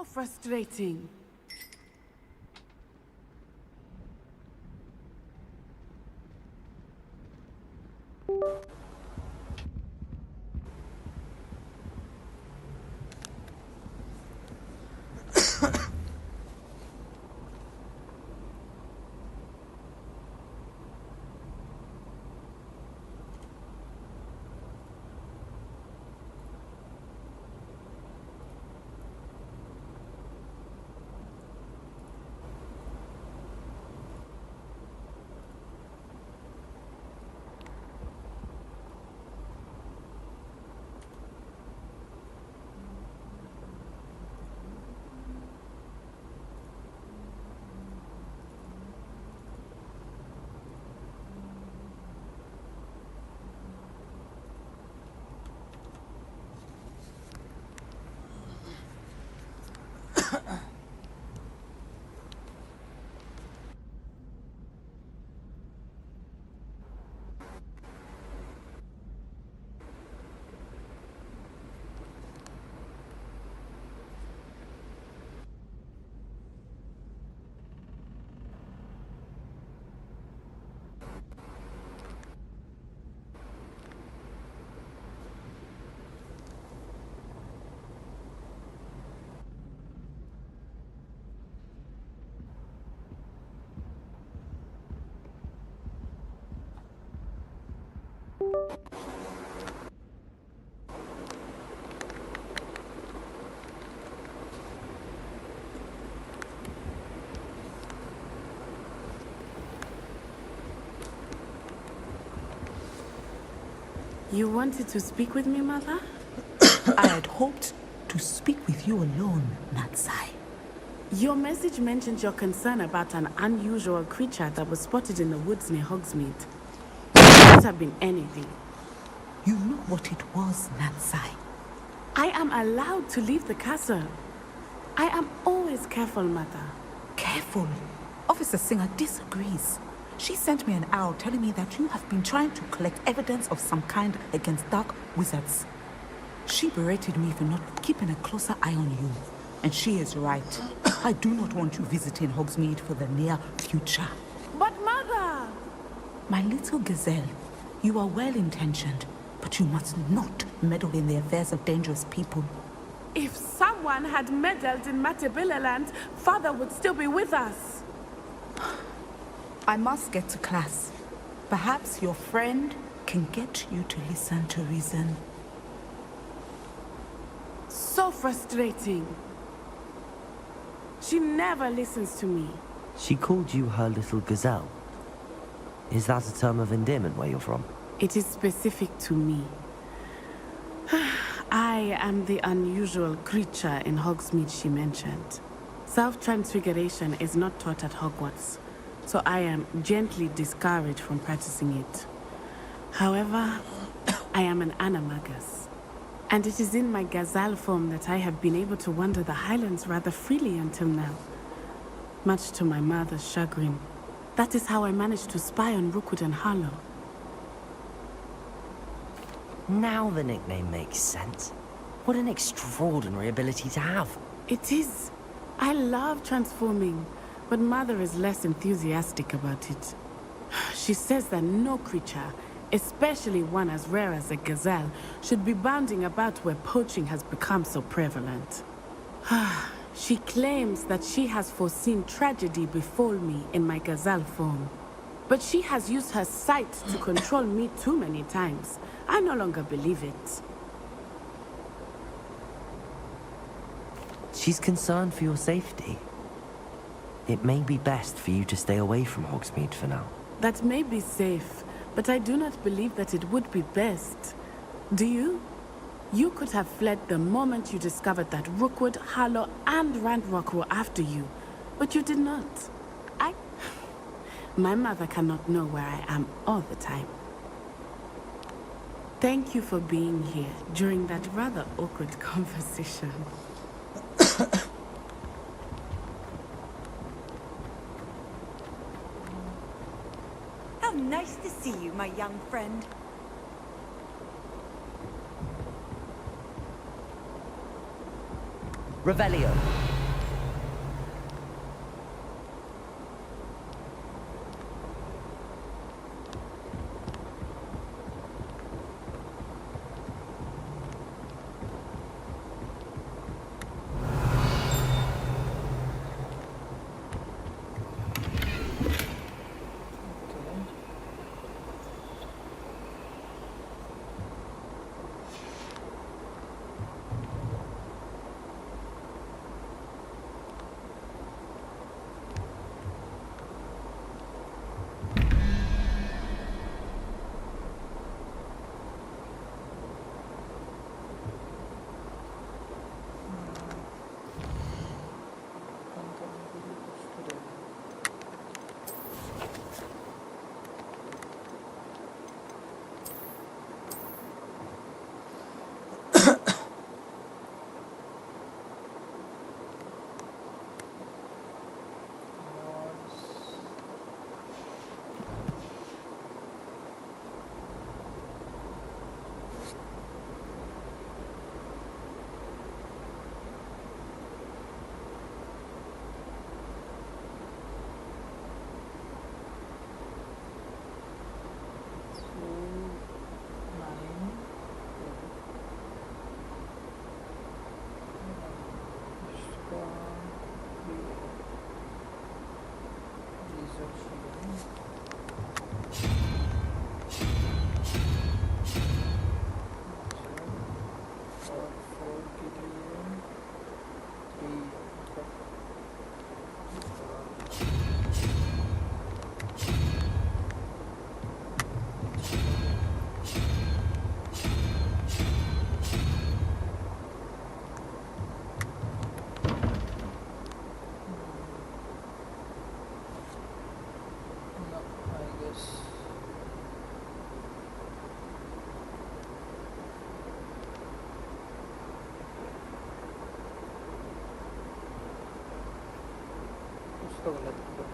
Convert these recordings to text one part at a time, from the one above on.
So frustrating. You wanted to speak with me, Mother? I had hoped to speak with you alone, Natsai. Your message mentioned your concern about an unusual creature that was spotted in the woods near Hogsmeade. It could have been anything. You know what it was, Natsai. I am allowed to leave the castle. I am always careful, Mother. Careful. Officer Singer disagrees. She sent me an owl telling me that you have been trying to collect evidence of some kind against dark wizards. She berated me for not keeping a closer eye on you. And she is right. I do not want you visiting Hogsmeade for the near future. But Mother! My little gazelle, you are well-intentioned, but you must not meddle in the affairs of dangerous people. If someone had meddled in Matabeleland, Father would still be with us. I must get to class. Perhaps your friend can get you to listen to reason. So frustrating. She never listens to me. She called you her little gazelle. Is that a term of endearment where you're from? It is specific to me. I am the unusual creature in Hogsmeade she mentioned. Self-transfiguration is not taught at Hogwarts, so I am gently discouraged from practicing it. However, I am an animagus, and it is in my gazelle form that I have been able to wander the Highlands rather freely until now. Much to my mother's chagrin. That is how I managed to spy on Rookwood and Harlow. Now the nickname makes sense. What an extraordinary ability to have. It is. I love transforming, but Mother is less enthusiastic about it. She says that no creature, especially one as rare as a gazelle, should be bounding about where poaching has become so prevalent. She claims that she has foreseen tragedy befall me in my gazelle form. But she has used her sight to control me too many times. I no longer believe it. She's concerned for your safety. It may be best for you to stay away from Hogsmeade for now. That may be safe, but I do not believe that it would be best. Do you? You could have fled the moment you discovered that Rookwood, Harlow, and Randrock were after you, but you did not. My mother cannot know where I am all the time. Thank you for being here during that rather awkward conversation. How nice to see you, my young friend. Revelio. इसको गलत किया।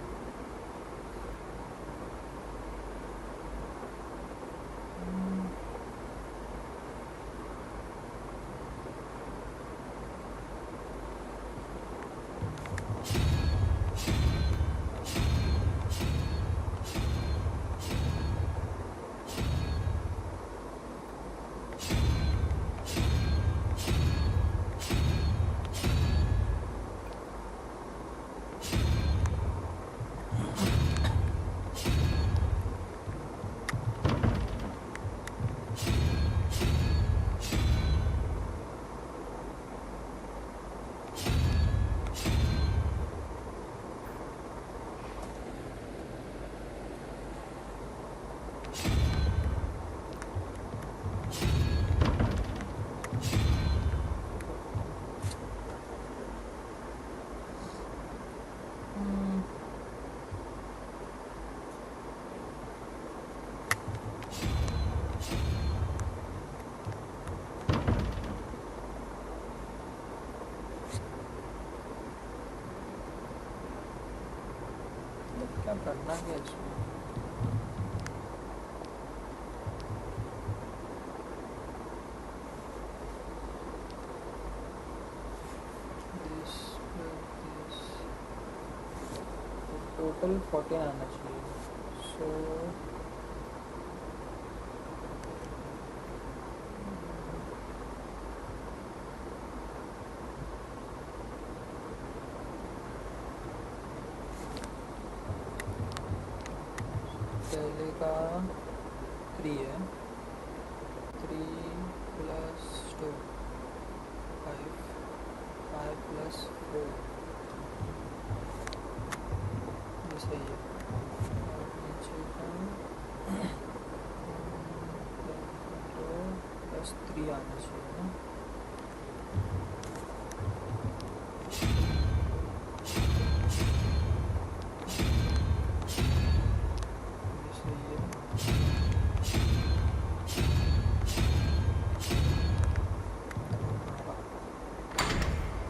क्या करना क्या इसमें? This this total 14 आना चाहिए. So पहले का 3 है. 3 plus 2 5 5 plus 4 ये सही है. और नीचे का 2 plus 3 आना चाहिए ना. ये सही है.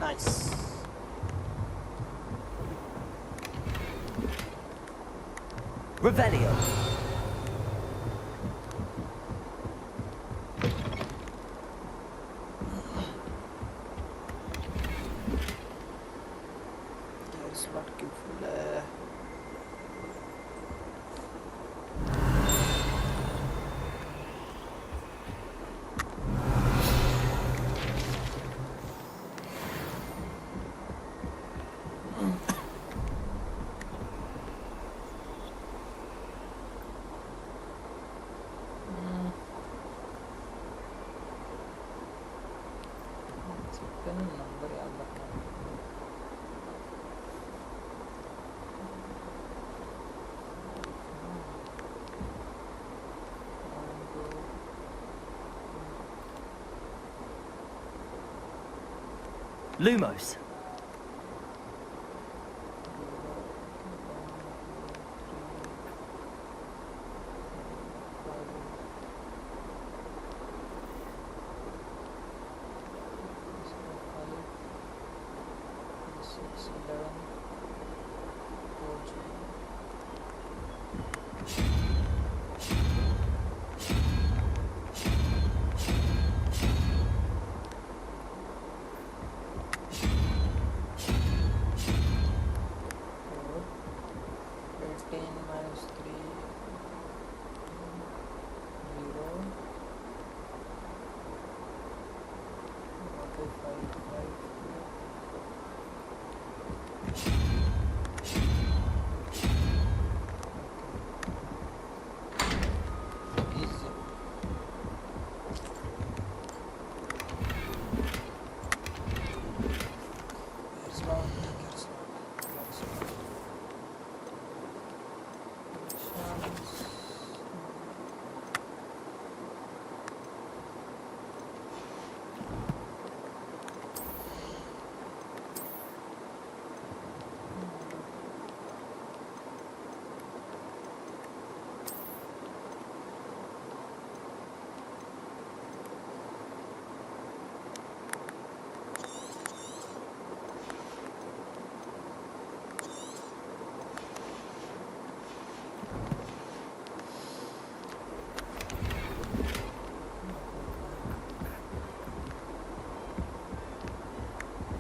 Nice. Revelio. Yes, what beautiful. सकते हैं नंबर याद रखना. Lumos.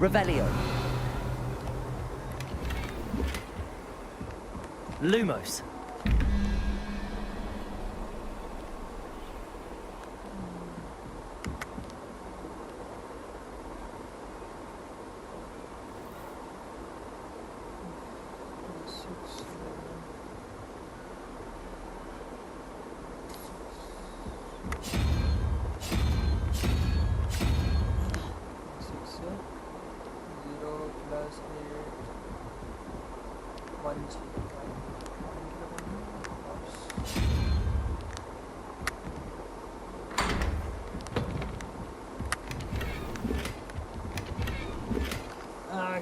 Revelio. Lumos.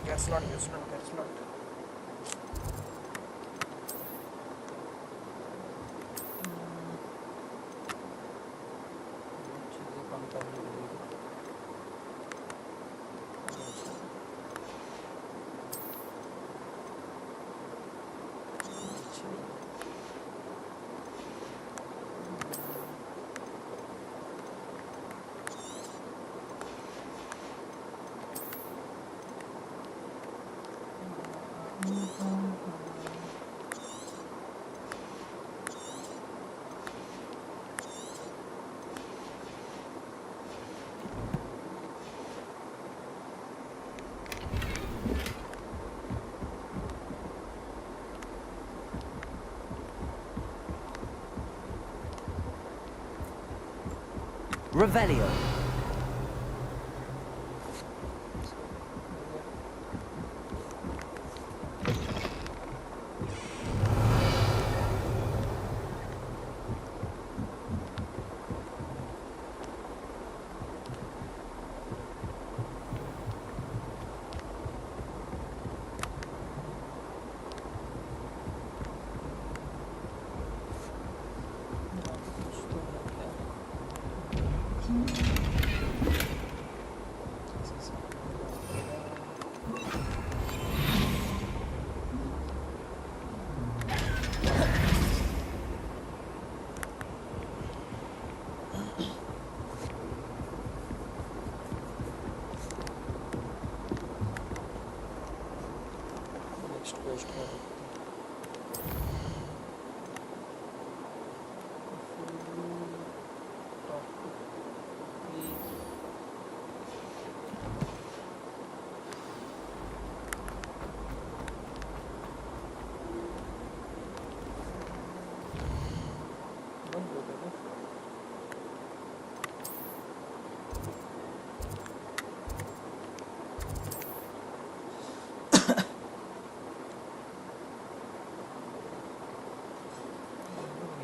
Guess not. चीजें कम करने के लिए Revelio. नेक्स्ट क्वेस्ट है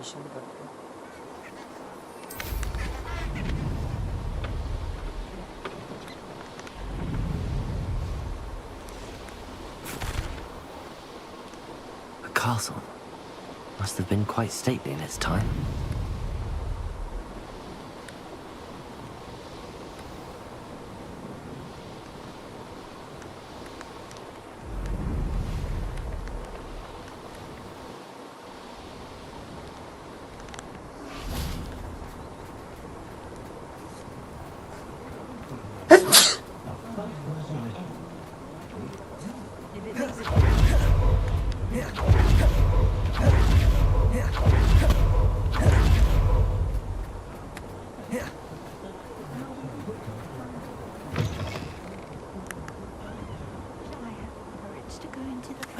मिशन करते हैं A castle. Must have been quite stately in its time.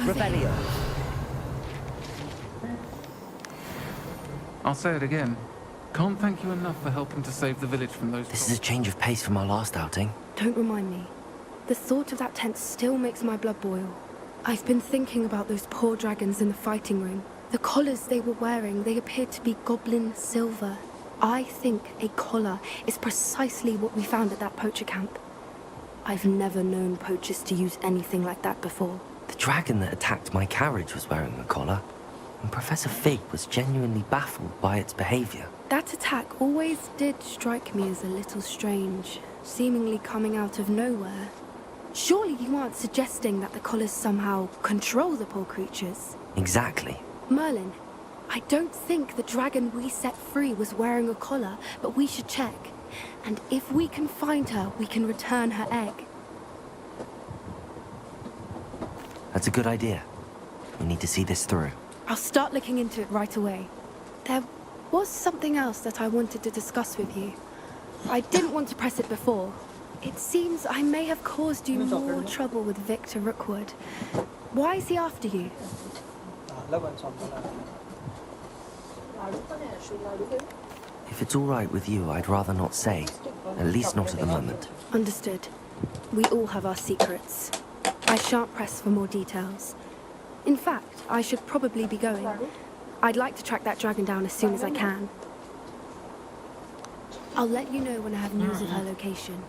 Revelio. I'll say it again. Can't thank you enough for helping to save the village from those... This is a change of pace from our last outing. Don't remind me. The thought of that tent still makes my blood boil. I've been thinking about those poor dragons in the fighting ring. The collars they were wearing, they appeared to be goblin silver. I think a collar is precisely what we found at that poacher camp. I've never known poachers to use anything like that before. The dragon that attacked my carriage was wearing a collar, and Professor Fig was genuinely baffled by its behavior. That attack always did strike me as a little strange, seemingly coming out of nowhere. Surely you aren't suggesting that the collars somehow control the poor creatures? Exactly. Merlin, I don't think the dragon we set free was wearing a collar, but we should check. And if we can find her, we can return her egg. That's a good idea. We need to see this through. I'll start looking into it right away. There was something else that I wanted to discuss with you. I didn't want to press it before. It seems I may have caused you more trouble with Victor Rookwood. Why is he after you? If it's all right with you, I'd rather not say. At least not at the moment. Understood. We all have our secrets. I shan't press for more details. In fact, I should probably be going. I'd like to track that dragon down as soon as I can. I'll let you know when I have news of her location.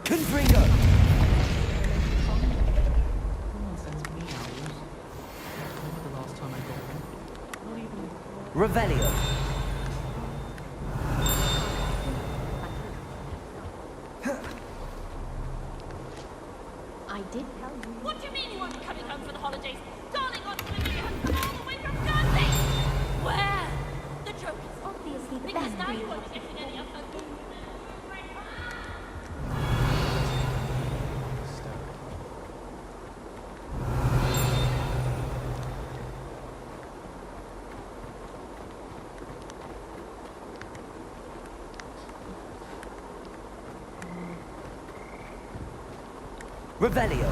Confringo! Someone sends me owls. Remember the last time I got one? Not even... Revelio. I did tell you. What do you mean you won't be coming home for the holidays? Darling, I'm bringing you home all the way from Jersey! Where? The joke is Obviously the because best now you deal. won't be getting any of her good. Revelio.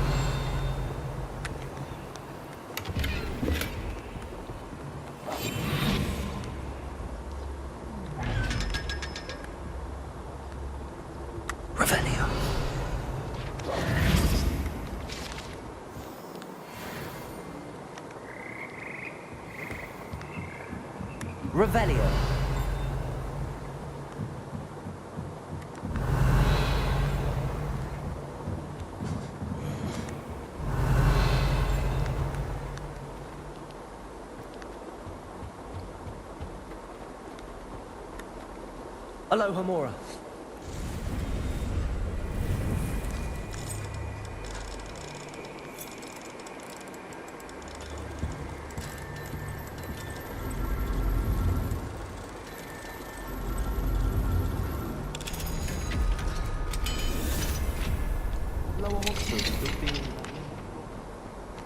Revelio. Revelio. Aloha Mora.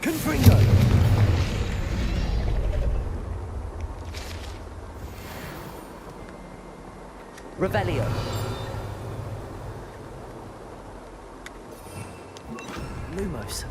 Confringo. Revelio. Lumos.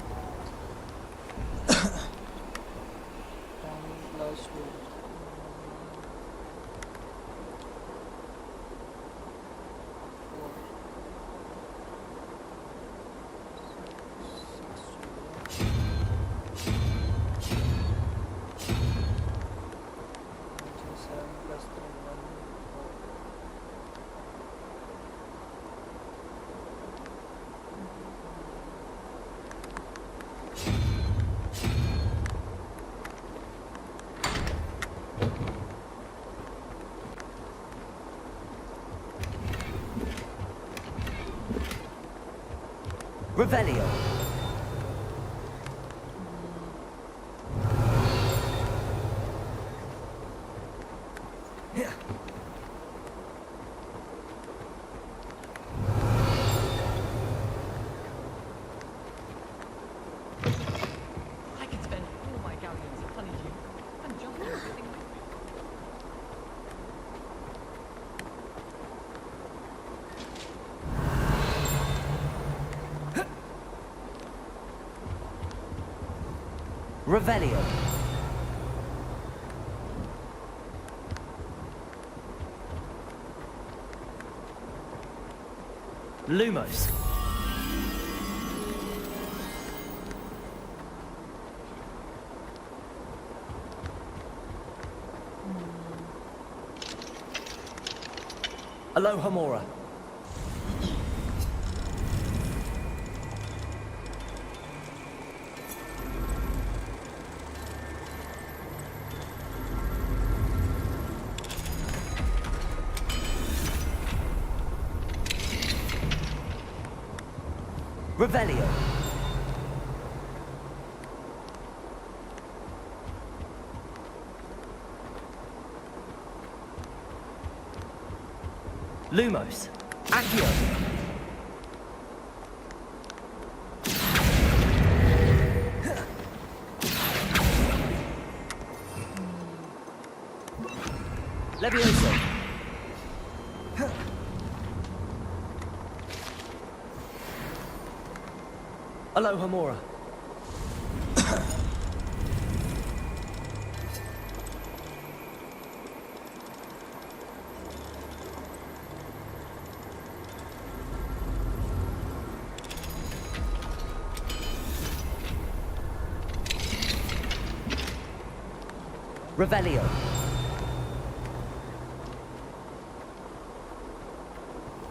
Revelio. I could spend all my galleons of honeydew and jump on everything with me. Revelio. Lumos. Alohomora. Revelio. Lumos. Accio. Levioso. Alohomora. Revelio.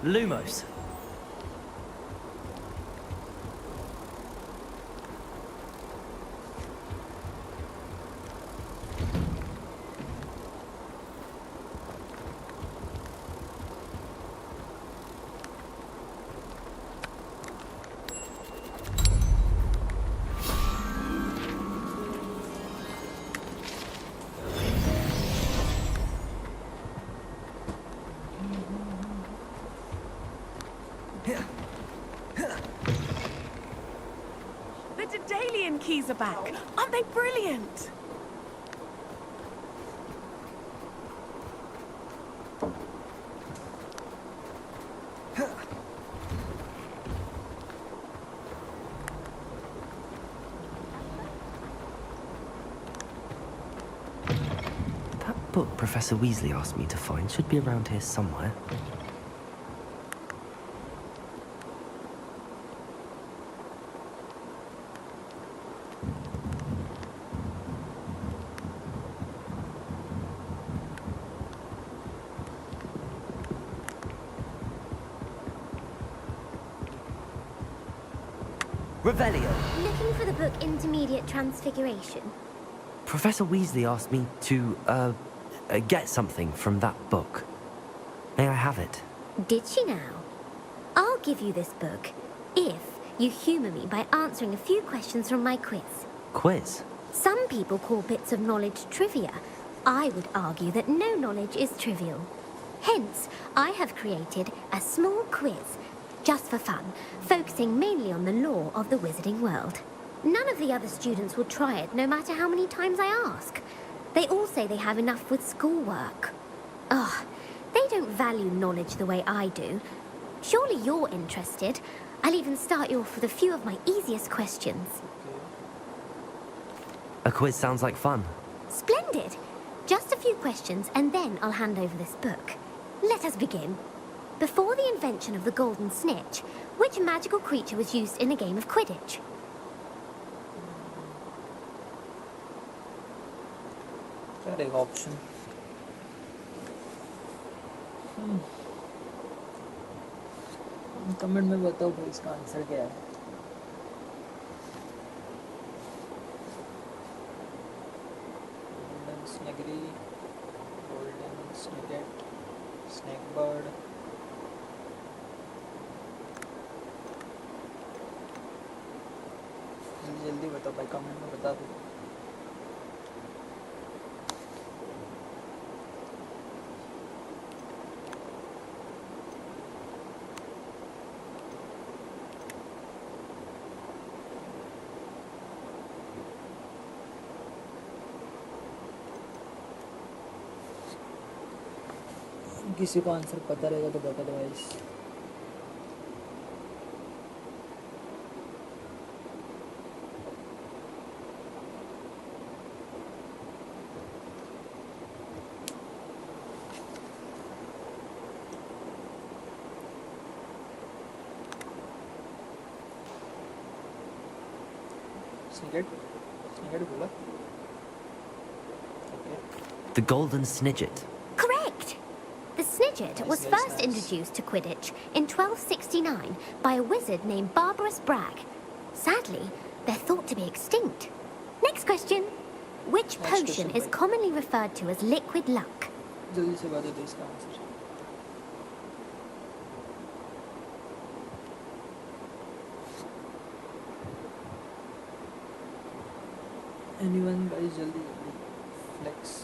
Lumos. The Daedalian keys are back. Aren't they brilliant? That book Professor Weasley asked me to find should be around here somewhere. Revelio. Looking for the book Intermediate Transfiguration? Professor Weasley asked me to, get something from that book. May I have it? Did she now? I'll give you this book if you humour me by answering a few questions from my quiz. Quiz? Some people call bits of knowledge trivia. I would argue that no knowledge is trivial. Hence, I have created a small quiz, just for fun, focusing mainly on the lore of the wizarding world. None of the other students will try it, no matter how many times I ask. They all say they have enough with schoolwork. Ugh, they don't value knowledge the way I do. Surely you're interested. I'll even start you off with a few of my easiest questions. A quiz sounds like fun. Splendid! Just a few questions, and then I'll hand over this book. Let us begin. Before the invention of the golden snitch, which magical creature was used in a game of Quidditch? यार एक option comment में बताओ भाई इसका answer क्या है golden स्नेगरी golden स्नेगेट snake bird जल्दी बताओ भाई, कमेंट में बता दो। किसी को आंसर पता रहेगा तो बता दो गाइस। स्निकेट बोला। The golden snidget. Correct! The snidget was Nice, first nice. introduced to Quidditch in 1269 by a wizard named Barbarous Bragg. Sadly, they're thought to be extinct. Next question. Which Next potion question, is bhai. commonly referred to as liquid luck? जल्दी से बता दो इसका answer. Anyone guys, जल्दी जल्दी flex।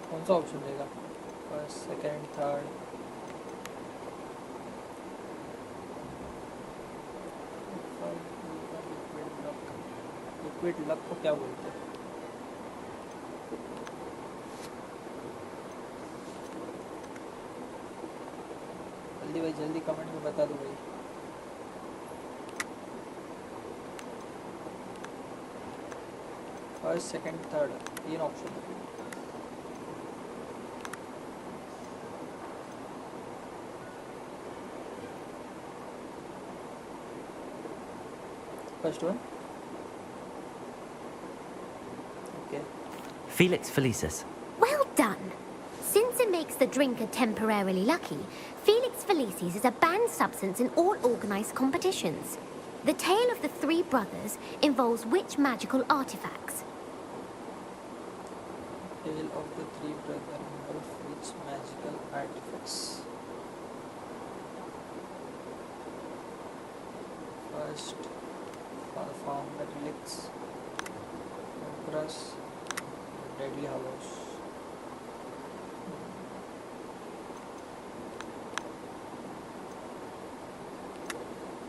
कौन सा option देगा? First, second, third? Liquid luck को क्या बोलते हैं? जल्दी भाई, जल्दी कमेंट में बता दो भाई। फर्स्ट, सेकंड, थर्ड, 3 ऑप्शन है। First one. Okay. Felix Felicis. Well done! Since it makes the drinker temporarily lucky, Felix Felicis is a banned substance in all organised competitions. The tale of the three brothers involves which magical artifacts? Tale of the three brothers involve which magical artifacts? First, found the relics, Empress, Deadly Hallows.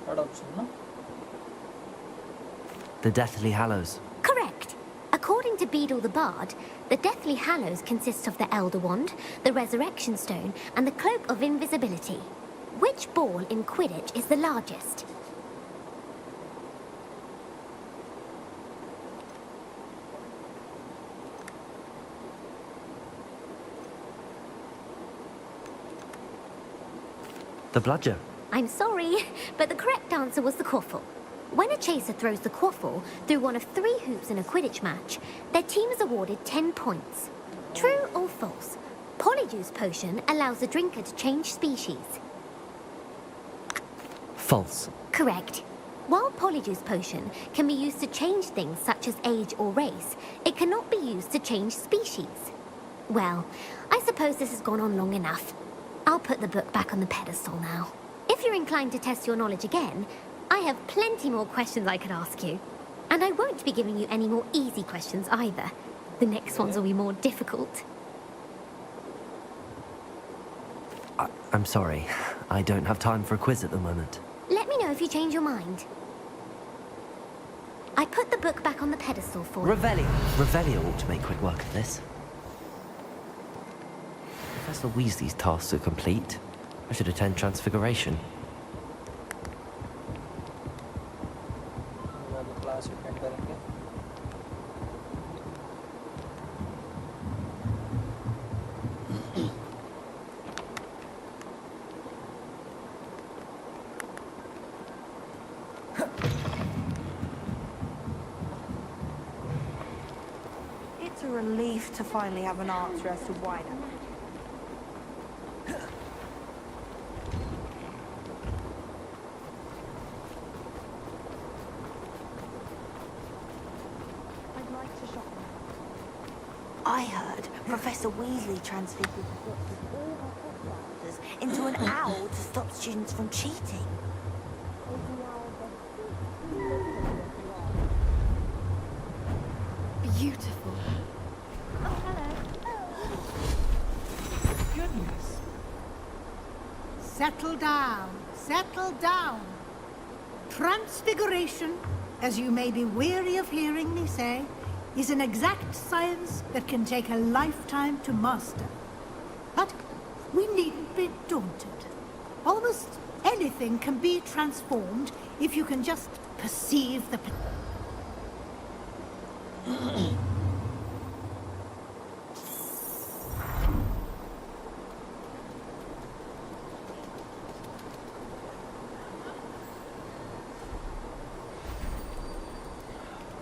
Third option, no? The Deathly Hallows. Correct. According to Beedle the Bard, the Deathly Hallows consists of the Elder Wand, the Resurrection Stone, and the Cloak of Invisibility. Which ball in Quidditch is the largest? The Bludger. I'm sorry, but the correct answer was the quaffle. When a chaser throws the quaffle through one of 3 hoops in a Quidditch match, their team is awarded 10 points. True or false? Polyjuice Potion allows the drinker to change species. False. Correct. While Polyjuice Potion can be used to change things such as age or race, it cannot be used to change species. Well, I suppose this has gone on long enough. I'll put the book back on the pedestal now. If you're inclined to test your knowledge again, I have plenty more questions I could ask you. And I won't be giving you any more easy questions either. The next ones will be more difficult. I'm sorry. I don't have time for a quiz at the moment. Let me know if you change your mind. I put the book back on the pedestal for you. Revelio. Revelio ought to make quick work of this. Professor Weasley's tasks are complete. I should attend Transfiguration. Class attend करेंगे। It's a relief to finally have an answer as to why that. Professor Weasley transfigured the Doctor's all her footballers into an owl to stop students from cheating. Beautiful. Goodness. Settle down. Settle down. Transfiguration, as you may be weary of hearing me say, is an exact science that can take a lifetime to master. But we needn't be daunted. Almost anything can be transformed if you can just perceive the...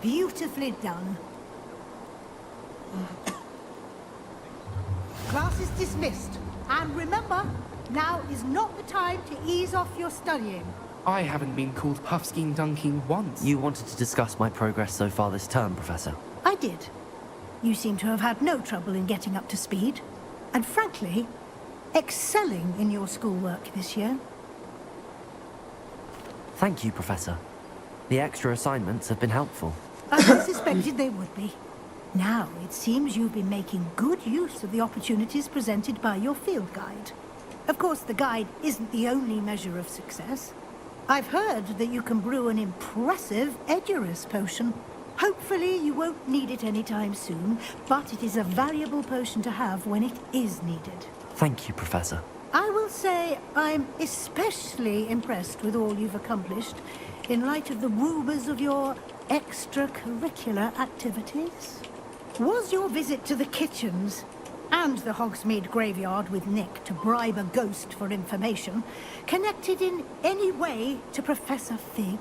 Beautifully done. Class is dismissed. And remember, now is not the time to ease off your studying. I haven't been called Puffskein Dunking once. You wanted to discuss my progress so far this term, Professor. I did. You seem to have had no trouble in getting up to speed. And frankly, excelling in your schoolwork this year. Thank you, Professor. The extra assignments have been helpful. As I suspected they would be. Now, it seems you've been making good use of the opportunities presented by your field guide. Of course, the guide isn't the only measure of success. I've heard that you can brew an impressive Edurus potion. Hopefully, you won't need it anytime soon, but it is a valuable potion to have when it is needed. Thank you, Professor. I will say I'm especially impressed with all you've accomplished in light of the rumors of your extracurricular activities. Was your visit to the kitchens and the Hogsmeade graveyard with Nick to bribe a ghost for information connected in any way to Professor Fig?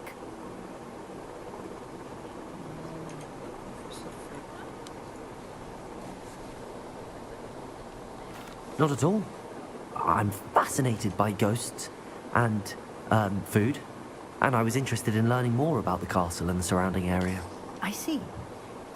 Not at all. I'm fascinated by ghosts and, food. And I was interested in learning more about the castle and the surrounding area. I see.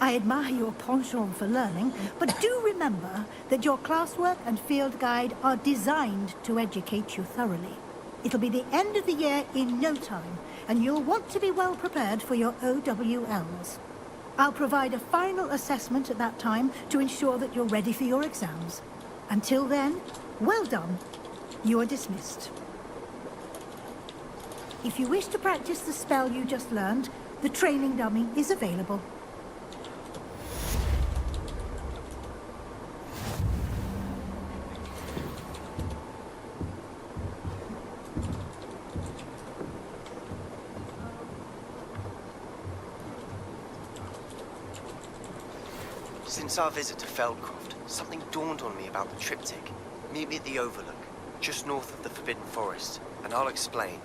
I admire your penchant for learning, but do remember that your classwork and field guide are designed to educate you thoroughly. It'll be the end of the year in no time, and you'll want to be well prepared for your OWLs. I'll provide a final assessment at that time to ensure that you're ready for your exams. Until then, well done. You are dismissed. If you wish to practice the spell you just learned, the training dummy is available. Since our visit to Feldcroft, something dawned on me about the triptych. Meet me at the Overlook, just north of the Forbidden Forest, and I'll explain.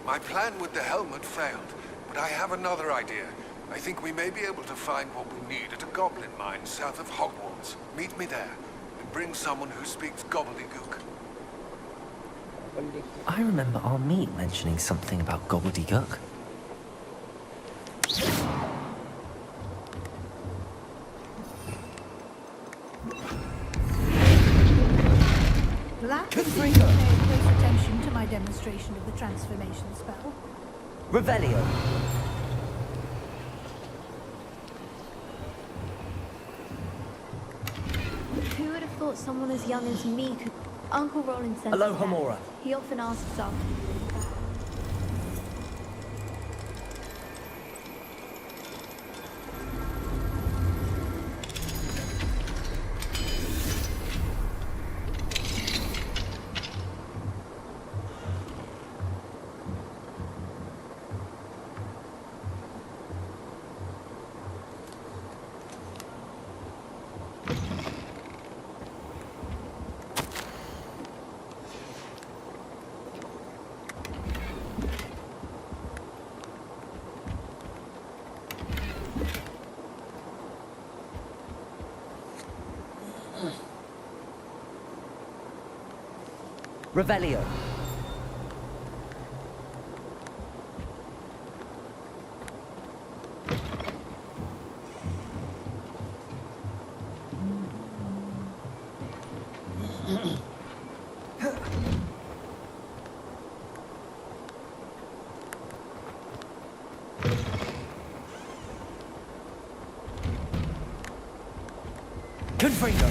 My plan with the helmet failed, but I have another idea. I think we may be able to find what we need at a goblin mine south of Hogwarts. Meet me there, and bring someone who speaks gobbledygook. I remember our meet mentioning something about gobbledygook. Glad to see you pay close attention to my demonstration of the transformation spell. Revelio. Who would have thought someone as young as me could... Uncle Roland says... Aloha, Mora. He often asks after me. Revelio. Confringo!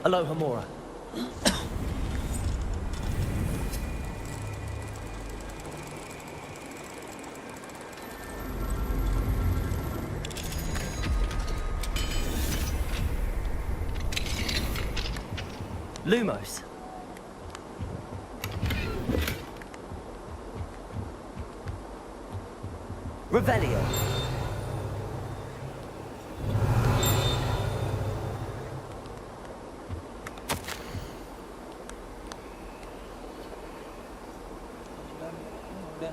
Aloha Mora. Lumos. Revelio. Done.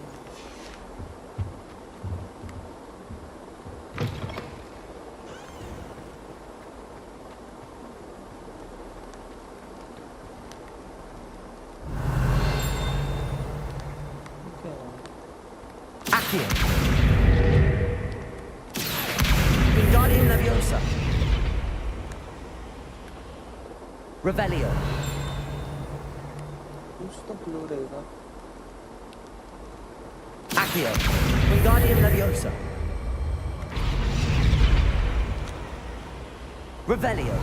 Accio. Wingardium Leviosa. Revelio. कुछ तो clue रहेगा. Accio. Wingardium Leviosa. Revelio.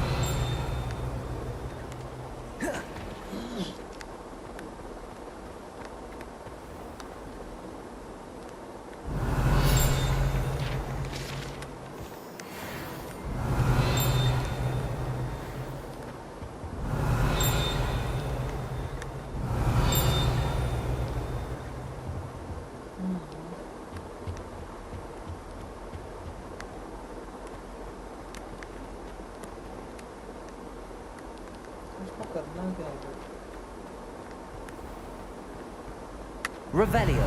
इसको करना क्या है? Revelio.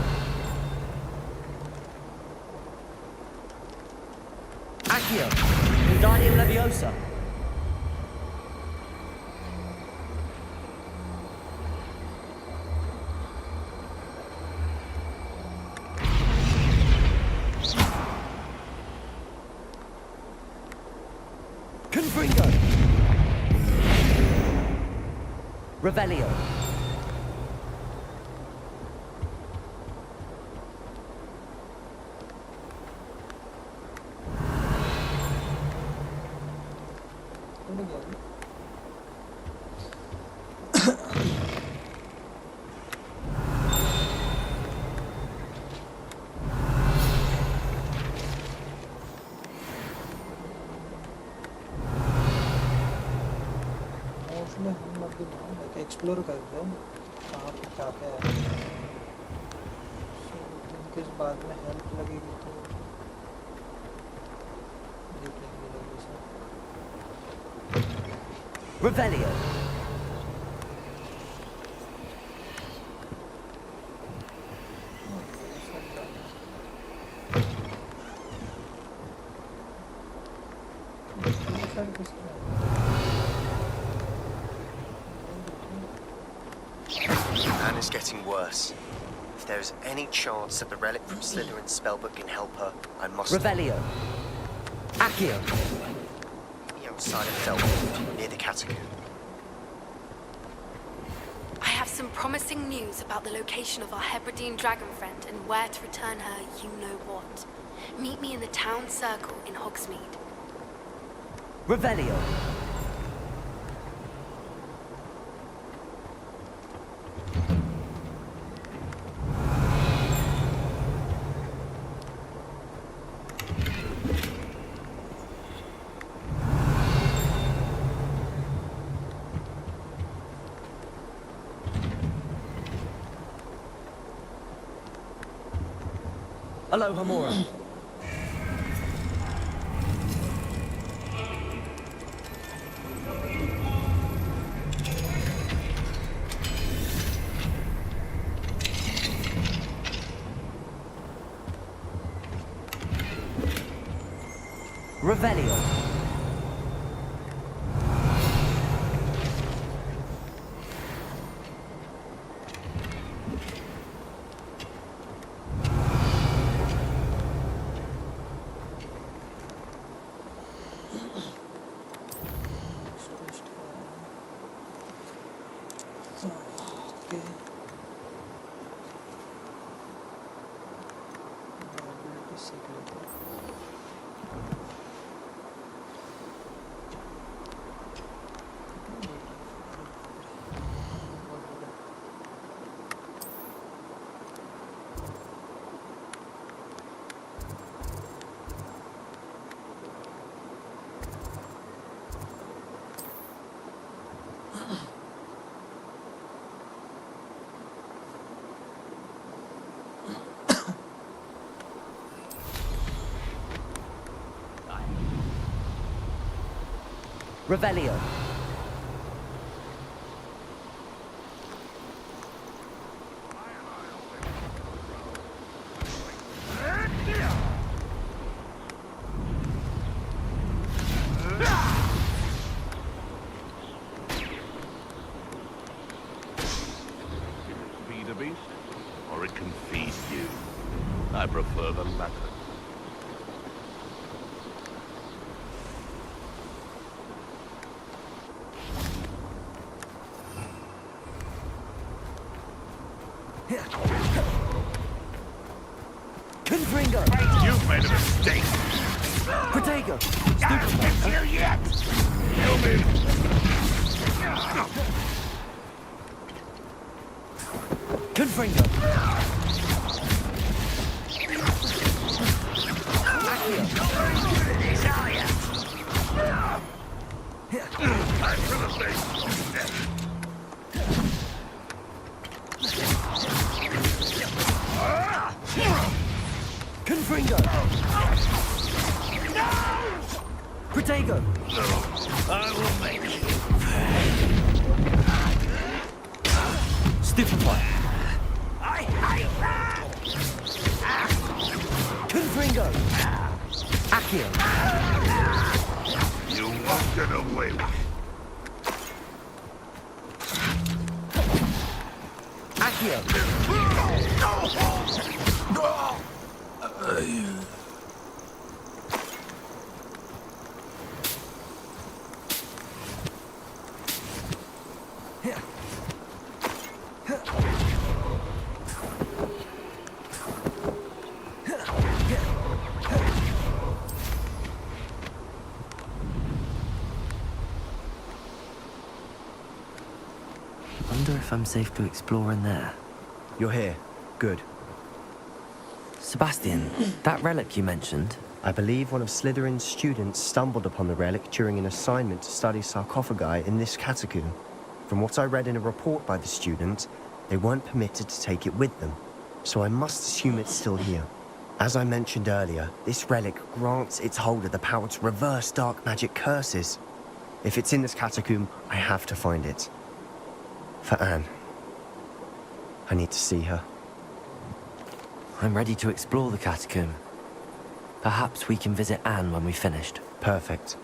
Accio. Wingardium Leviosa. Confringo. Revelio. उड़ गया. Mostly हम लोग भी लाइक एक्सप्लोर करते हैं कहाँ पे क्या क्या है. इनके बाद में हेल्प लगेगी तो देखेंगे जल्दी से. Revelio. Anne is getting worse. If there is any chance that the relic from Slytherin's spellbook can help her, I must... Revelio. Accio. Outside of Felcroft, near the catacomb. I have some promising news about the location of our Hebridean dragon friend and where to return her you-know-what. Meet me in the town circle in Hogsmeade. Revelio. Aloha Mora. Revelio. Okay. Ability secret. Revelio. Feed a beast, or it can feed you. I prefer the latter. Confringo! You've made a mistake! Protego! Not here yet! Kill me! Confringo! Time for the face! Confringo! No! Protego! No, I will make you. Stupefy! I hate that! Confringo! Accio! You won't get away with it. Accio! Wonder if I'm safe to explore in there. You're here. Good. Sebastian, that relic you mentioned. I believe one of Slytherin's students stumbled upon the relic during an assignment to study sarcophagi in this catacomb. From what I read in a report by the student, they weren't permitted to take it with them, so I must assume it's still here. As I mentioned earlier, this relic grants its holder the power to reverse dark magic curses. If it's in this catacomb, I have to find it. For Anne. I need to see her. I'm ready to explore the catacomb. Perhaps we can visit Anne when we've finished. Perfect.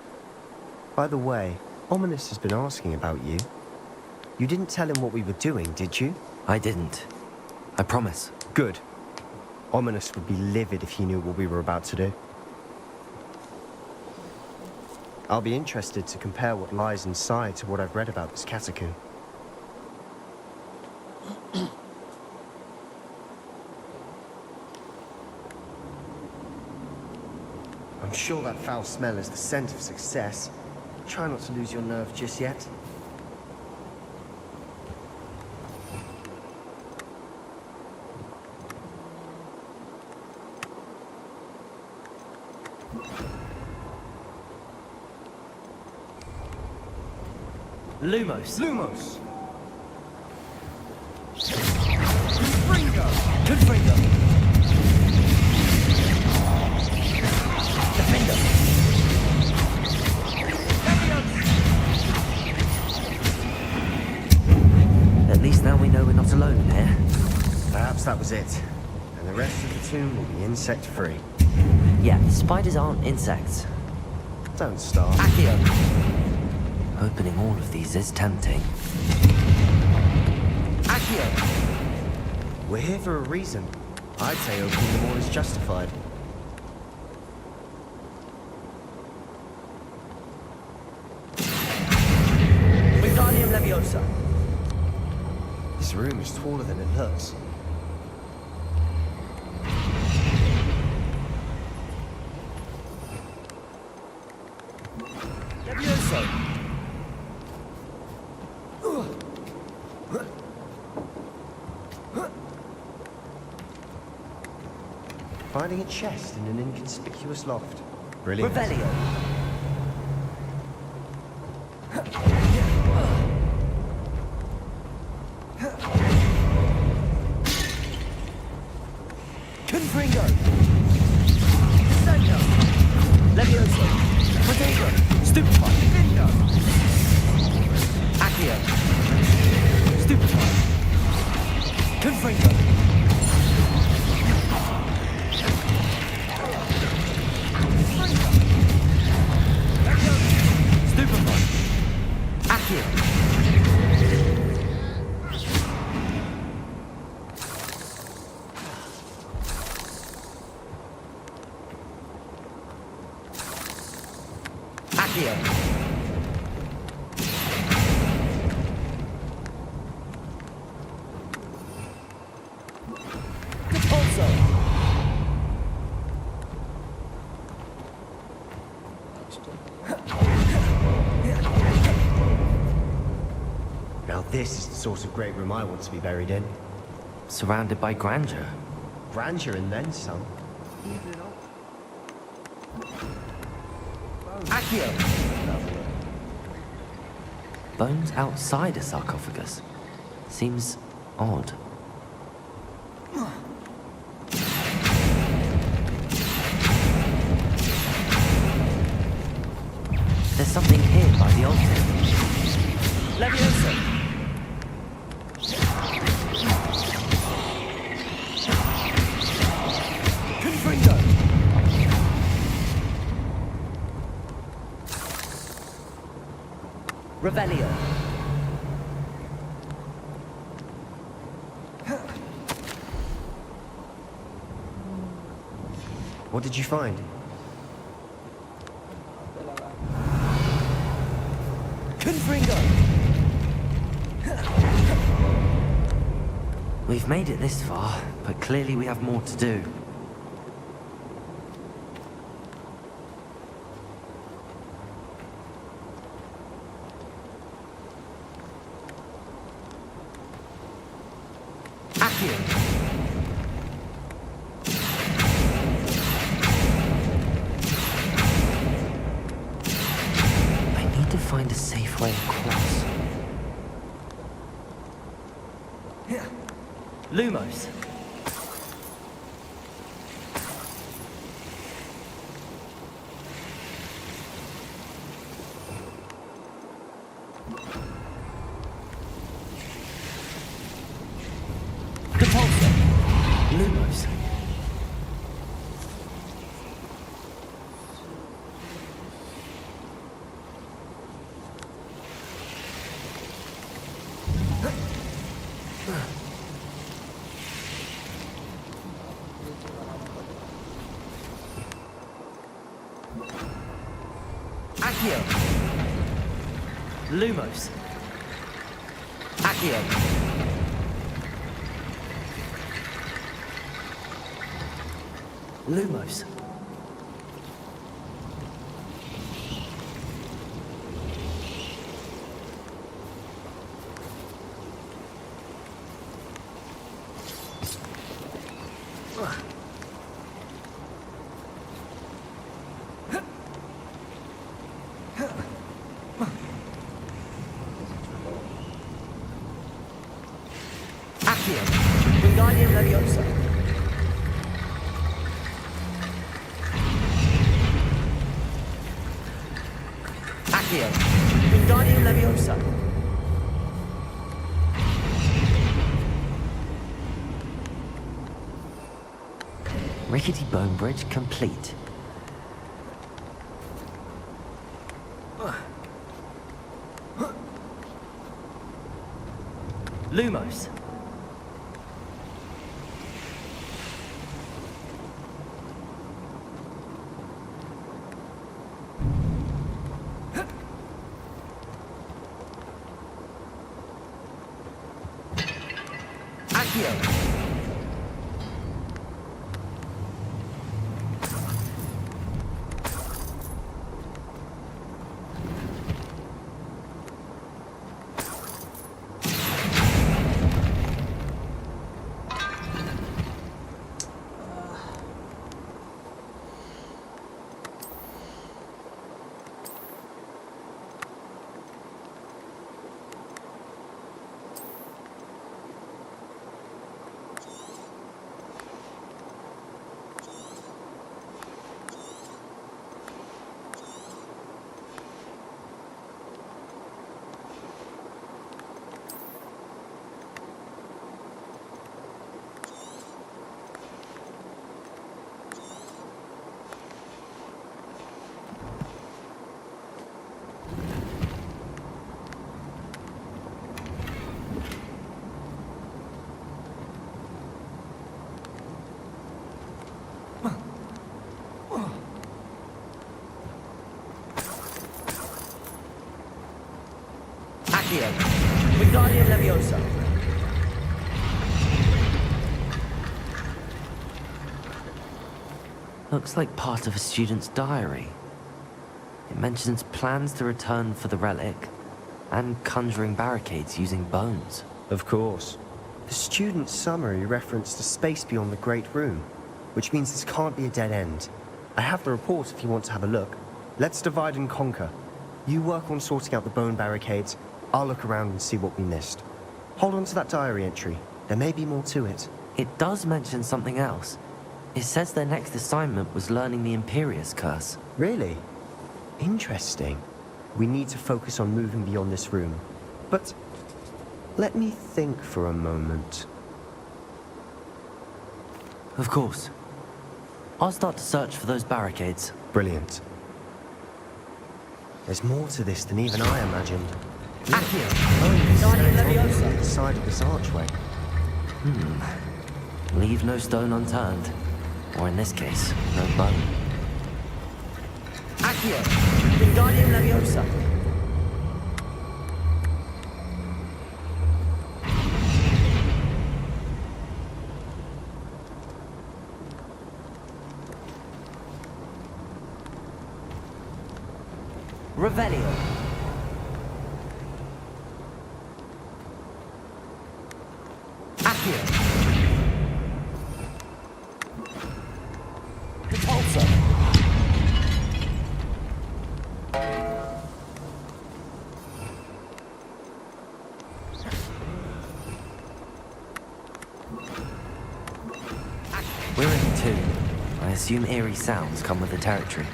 By the way, Ominous has been asking about you. You didn't tell him what we were doing, did you? I didn't. I promise. Good. Ominous would be livid if he knew what we were about to do. I'll be interested to compare what lies inside to what I've read about this catacomb. I'm sure that foul smell is the scent of success. Try not to lose your nerve just yet. Lumos! Lumos! Confringo! Confringo! Defender! At least now we know we're not alone in here. Perhaps that was it. And the rest of the tomb will be insect-free. Yeah, spiders aren't insects. Don't start. Accio! Opening all of these is tempting. Accio! We're here for a reason. I'd say opening them all is justified. Wingardium Leviosa. This room is taller than it looks. Levioso! Finding a chest in an inconspicuous loft. Brilliant. Revelio. Confringo. Sanyo. Levioso. Potato. Stupefy. Vindo. Accio. Stupefy. Confringo. Stupefy. Accio. Accio. Repulso. Now this is the sort of great room I want to be buried in. Surrounded by grandeur. Grandeur and then some. Accio. Bones outside a sarcophagus. Seems odd. There's something here by the altar. Levioso. Confringo. Revelio. What did you find? Confringo. We've made it this far, but clearly we have more to do. Accio. I need to find a safe way across. Lumos. Repulsor. Lumos. Accio. Lumos. Accio. Lumos. Accio. Wingardium Leviosa. Accio. Wingardium Leviosa. Rickety bone bridge complete. Lumos. Accio! Accio! Wingardium Leviosa! Looks like part of a student's diary. It mentions plans to return for the relic and conjuring barricades using bones. Of course. The student's summary referenced a space beyond the Great Room, which means this can't be a dead end. I have the report if you want to have a look. Let's divide and conquer. You work on sorting out the bone barricades. I'll look around and see what we missed. Hold on to that diary entry. There may be more to it. It does mention something else. It says their next assignment was learning the Imperius Curse. Really? Interesting. We need to focus on moving beyond this room. But let me think for a moment. Of course. I'll start to search for those barricades. Brilliant. There's more to this than even I imagined. Accio! The side of this archway. Leave no stone unturned. Or in this case, no bone. Accio! Wingardium Leviosa! Revelio! Accio! Repulsor! We're in 2. I assume eerie sounds come with the territory.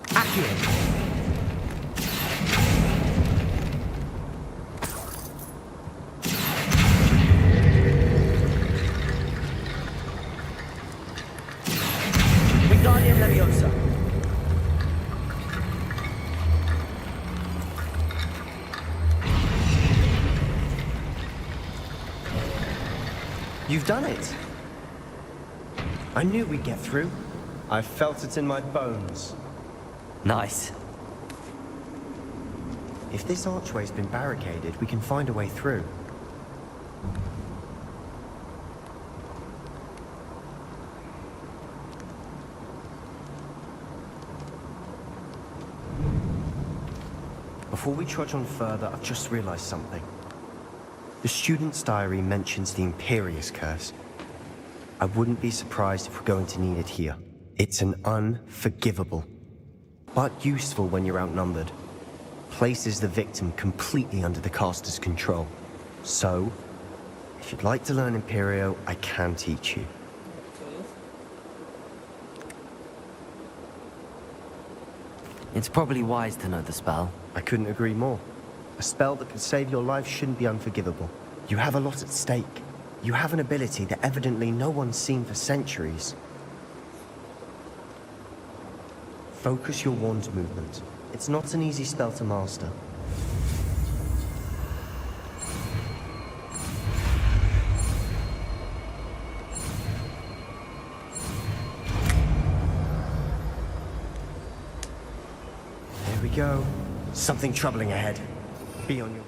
Accio! Wingardium Leviosa! You've done it! I knew we'd get through. I felt it in my bones. Nice. If this archway's been barricaded, we can find a way through. Before we trudge on further, I've just realized something. The student's diary mentions the Imperius Curse. I wouldn't be surprised if we're going to need it here. It's an unforgivable, but useful when you're outnumbered. Places the victim completely under the caster's control. So, if you'd like to learn Imperio, I can teach you. It's probably wise to know the spell. I couldn't agree more. A spell that could save your life shouldn't be unforgivable. You have a lot at stake. You have an ability that evidently no one's seen for centuries. Focus your wand movement. It's not an easy spell to master. There we go. Something troubling ahead. Be on your...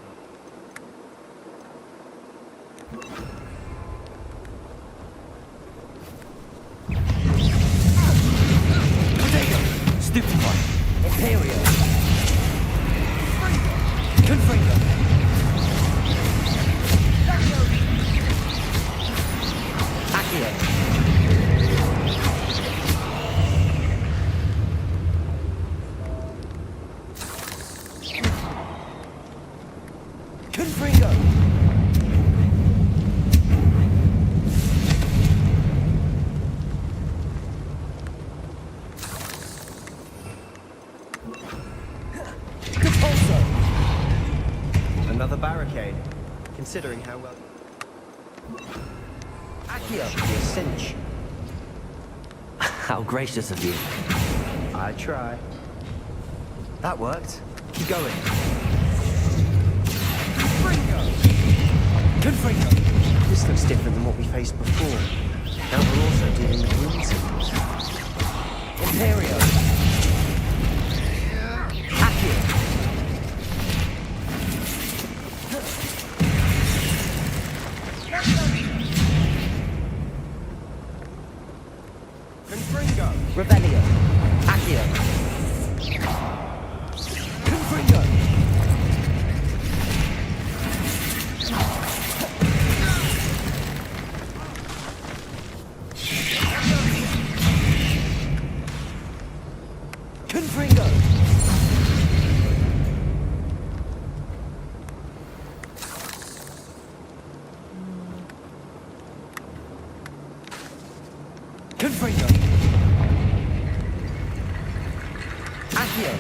Stupefy! Imperial! Confringo! Accio! Confringo! Another barricade. Considering how well... Accio! Should be a cinch. How gracious of you. I try. That worked. Keep going. Confringo! This looks different than what we faced before. Now we're also dealing with winter. Imperio! Accio! Confringo! Revelio! Accio! Confringo! Confringo! Confringo! Accio!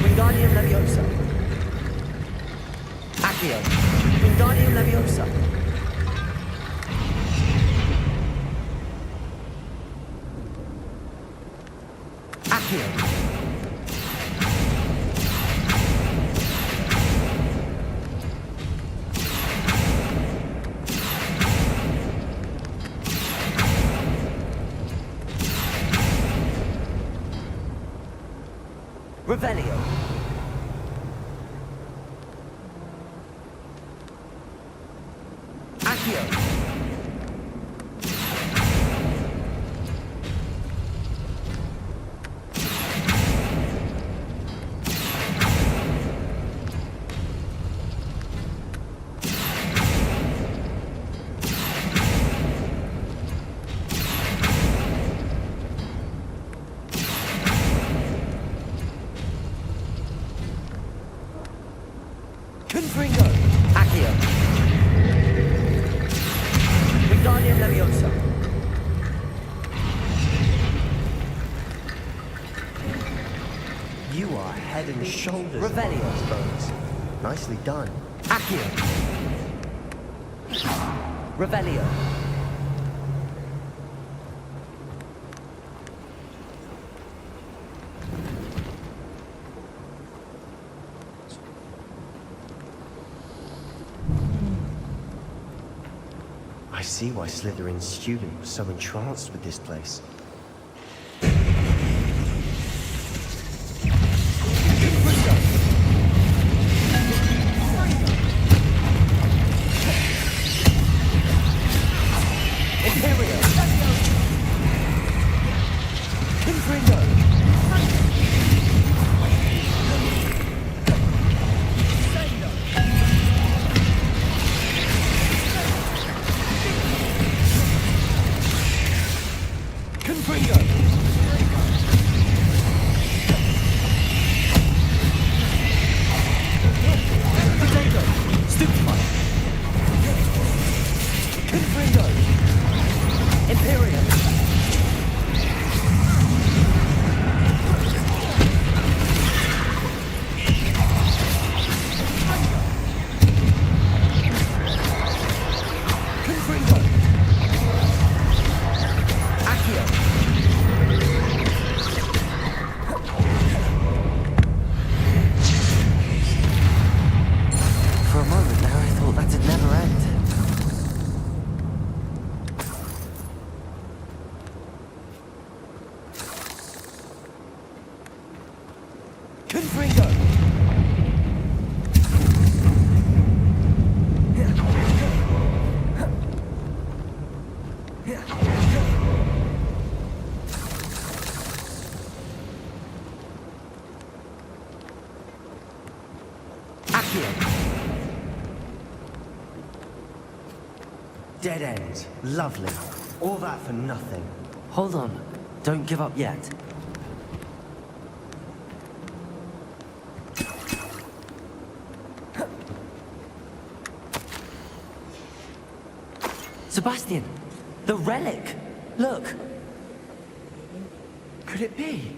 Wingardium Leviosa! Accio! Wingardium Leviosa! Accio! Revelio! Accio! Confringo! Accio! Wingardium Leviosa! You are head and shoulders Revelio. above those boats. Nicely done. Accio! Revelio! I see why Slytherin's student was so entranced with this place. Imperio! Confringo! Dead end. Lovely. All that for nothing. Hold on. Don't give up yet. Sebastian! The relic! Look! Could it be?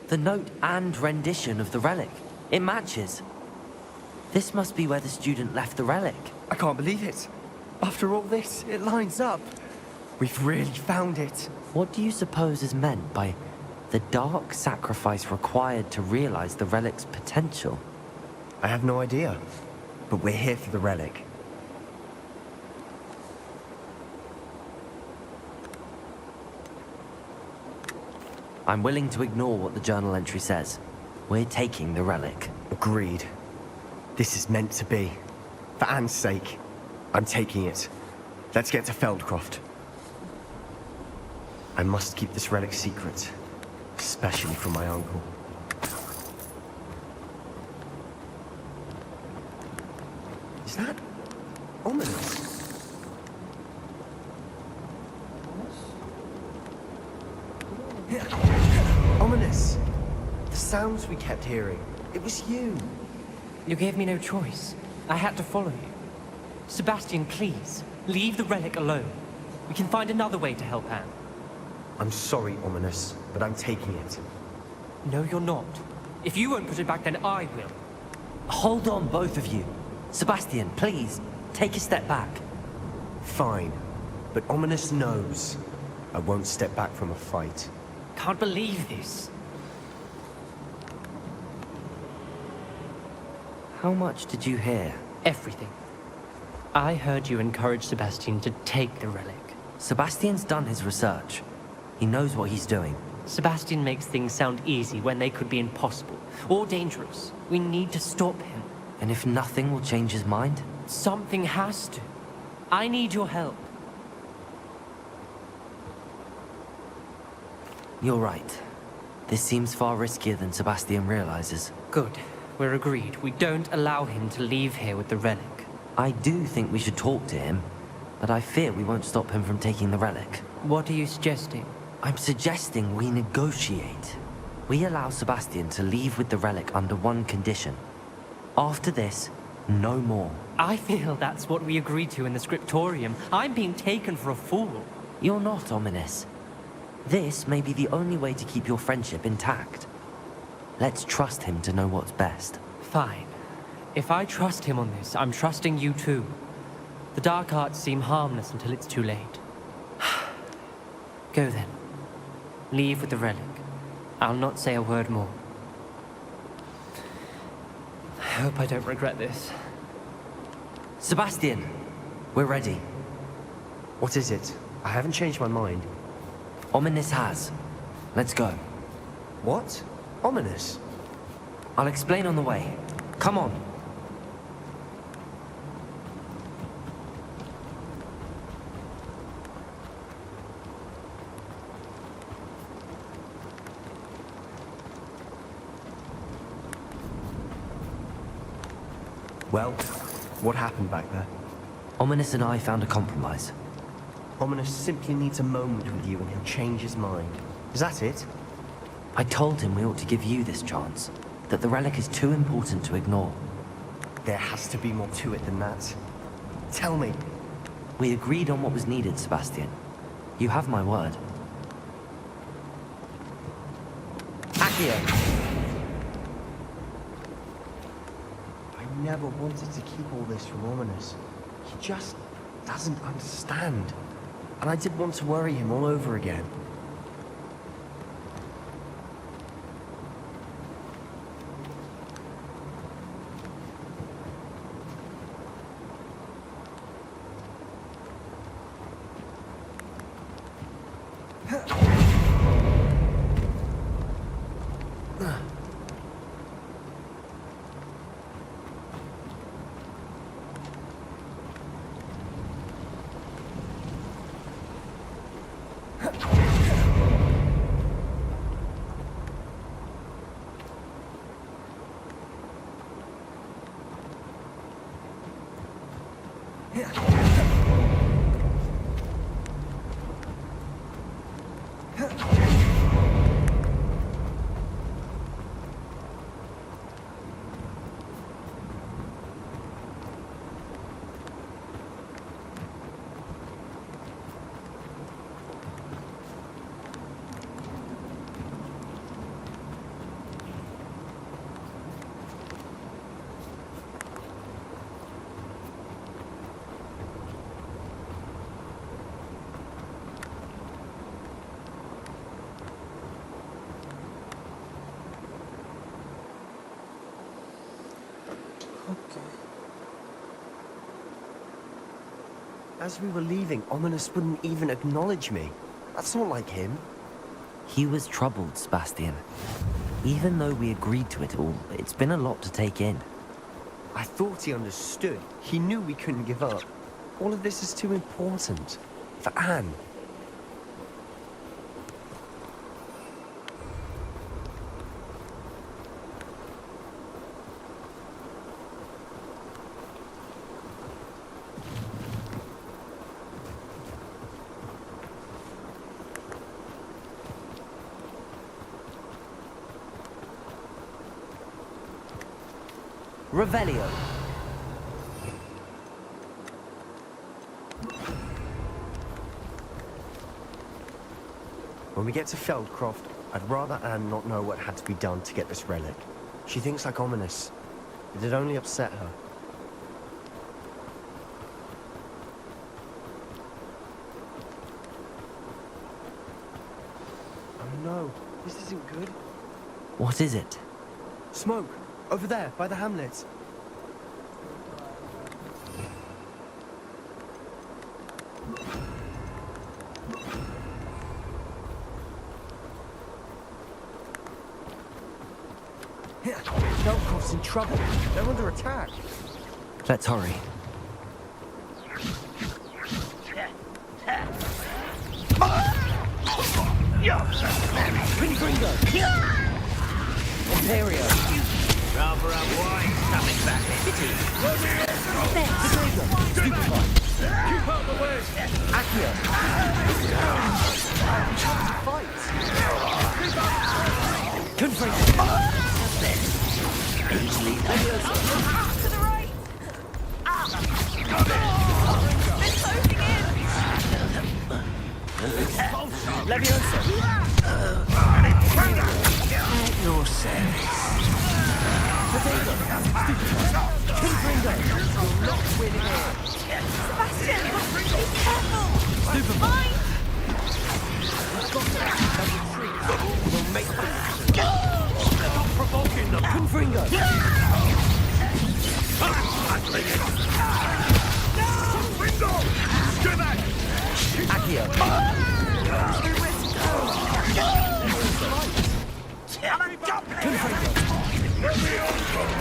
The note and rendition of the relic. It matches. This must be where the student left the relic. I can't believe it. After all this, it lines up. We've really found it. What do you suppose is meant by the dark sacrifice required to realize the relic's potential? I have no idea. But we're here for the relic. I'm willing to ignore what the journal entry says. We're taking the relic. Agreed. This is meant to be. For Anne's sake, I'm taking it. Let's get to Feldcroft. I must keep this relic secret, especially from my uncle. Is that ominous? Ominous! The sounds we kept hearing. It was you. You gave me no choice. I had to follow you. Sebastian, please, leave the relic alone. We can find another way to help Anne. I'm sorry, Ominous, but I'm taking it. No, you're not. If you won't put it back, then I will. Hold on, both of you. Sebastian, please, take a step back. Fine, but Ominous knows I won't step back from a fight. Can't believe this. How much did you hear? Everything. I heard you encourage Sebastian to take the relic. Sebastian's done his research. He knows what he's doing. Sebastian makes things sound easy when they could be impossible or dangerous. We need to stop him. And if nothing will change his mind? Something has to. I need your help. You're right. This seems far riskier than Sebastian realizes. Good. We're agreed. We don't allow him to leave here with the relic. I do think we should talk to him, but I fear we won't stop him from taking the relic. What are you suggesting? I'm suggesting we negotiate. We allow Sebastian to leave with the relic under one condition. After this, no more. I feel that's what we agreed to in the scriptorium. I'm being taken for a fool. You're not, Ominous. This may be the only way to keep your friendship intact. Let's trust him to know what's best. Fine. If I trust him on this, I'm trusting you too. The dark arts seem harmless until it's too late. Go then. Leave with the relic. I'll not say a word more. I hope I don't regret this. Sebastian, we're ready. What is it? I haven't changed my mind. Ominous has. Let's go. What? Ominous? I'll explain on the way. Come on. Well, what happened back there? Ominous and I found a compromise. Ominous simply needs a moment with you and he'll change his mind. Is that it? I told him we ought to give you this chance, that the relic is too important to ignore. There has to be more to it than that. Tell me. We agreed on what was needed, Sebastian. You have my word. Accio! I never wanted to keep all this from Ominous. He just doesn't understand. And I didn't want to worry him all over again. As we were leaving, Ominous wouldn't even acknowledge me. That's not like him. He was troubled, Sebastian. Even though we agreed to it all, it's been a lot to take in. I thought he understood. He knew we couldn't give up. All of this is too important. For Anne. Revelio. When we get to Feldcroft, I'd rather Anne not know what had to be done to get this relic. She thinks like Ominous. It'd only upset her. Oh no, this isn't good. What is it? Smoke! Over there, by the hamlet. Feldcroft's in trouble. They're under attack. Let's hurry. Gringo! Ontario! Rather unwise coming back in. Stupefy! Keep out the way! Accio! Fight! Confront! Easily To the right! They're closing in! Leviosa! at your service. Potato! Confringo! You're not winning here! Sebastian! Be careful! Super Mine! We've got to retreat. We'll make them. Stop provoking them! Confringo! Handling it! Confringo! Stay back! Accio! I'm a goblin!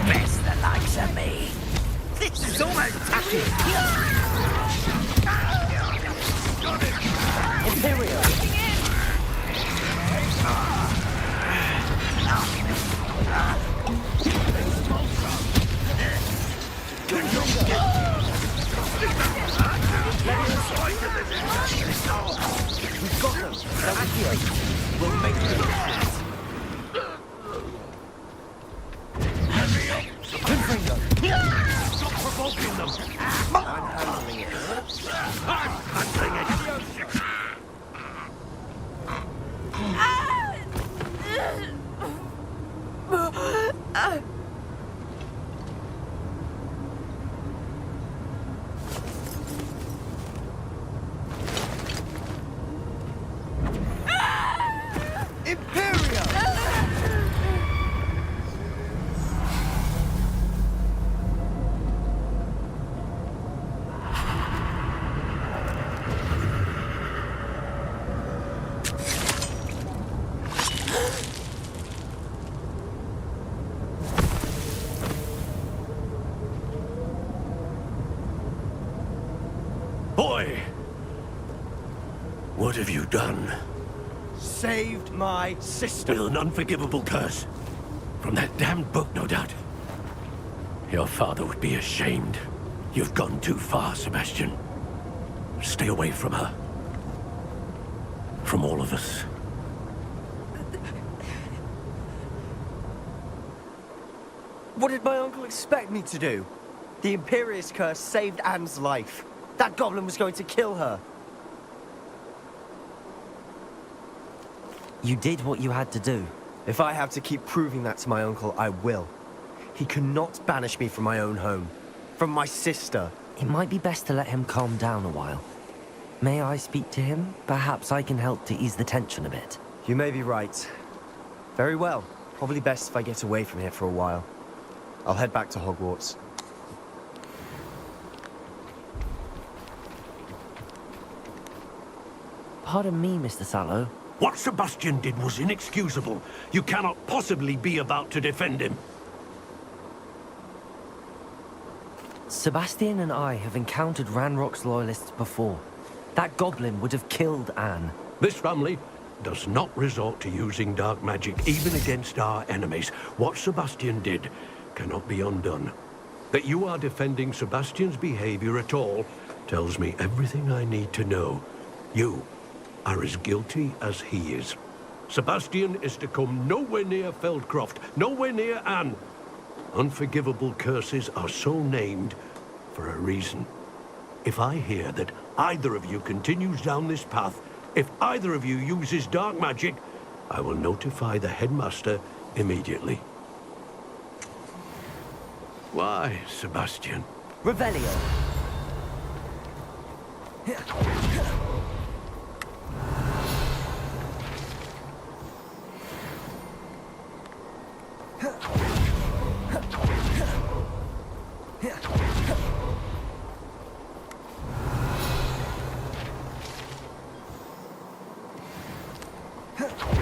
Best the likes of me. This is almost Accio! Got it! Imperial! We've got them! Accio! We'll make them. Stop provoking them! I'm handling it. I'm handling it! Boy! What have you done? Saved my sister. With an unforgivable curse. From that damned book, no doubt. Your father would be ashamed. You've gone too far, Sebastian. Stay away from her. From all of us. What did my uncle expect me to do? The Imperious curse saved Anne's life. That goblin was going to kill her. You did what you had to do. If I have to keep proving that to my uncle, I will. He cannot banish me from my own home. From my sister. It might be best to let him calm down a while. May I speak to him? Perhaps I can help to ease the tension a bit. You may be right. Very well. Probably best if I get away from here for a while. I'll head back to Hogwarts. Pardon me, Mr. Sallow. What Sebastian did was inexcusable. You cannot possibly be about to defend him. Sebastian and I have encountered Ranrock's loyalists before. That goblin would have killed Anne. This family does not resort to using dark magic, even against our enemies. What Sebastian did cannot be undone. That you are defending Sebastian's behavior at all tells me everything I need to know. You are as guilty as he is. Sebastian is to come nowhere near Feldcroft, nowhere near Anne. Unforgivable curses are so named for a reason. If I hear that either of you continues down this path, if either of you uses dark magic, I will notify the headmaster immediately. Why, Sebastian? Revelio. Huh.